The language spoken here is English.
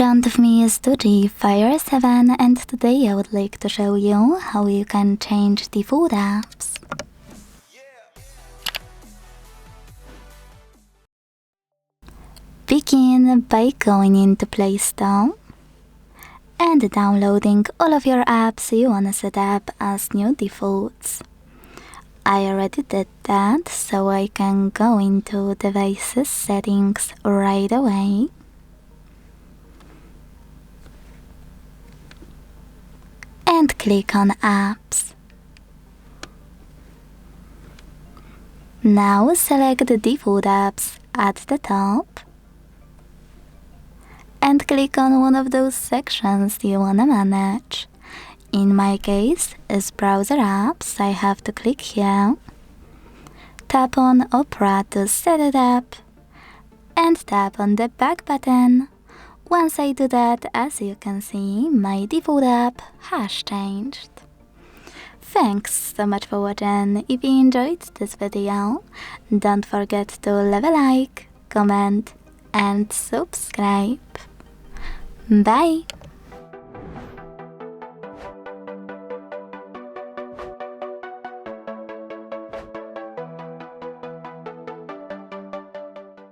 front of me is DOOGEE Fire 7, and today I would like to show you how you can change the food apps. Begin by going into Play Store and downloading all of your apps you wanna set up as new defaults. I already did that, so I can go into Devices Settings right away. And click on Apps. Now select the default apps at the top and click on one of those sections you wanna manage. In my case, is browser apps. I have to click here, tap on Opera to set it up, and tap on the back button. Once I do that, as you can see, my default app has changed. Thanks so much for watching. If you enjoyed this video, don't forget to leave a like, comment, and subscribe. Bye!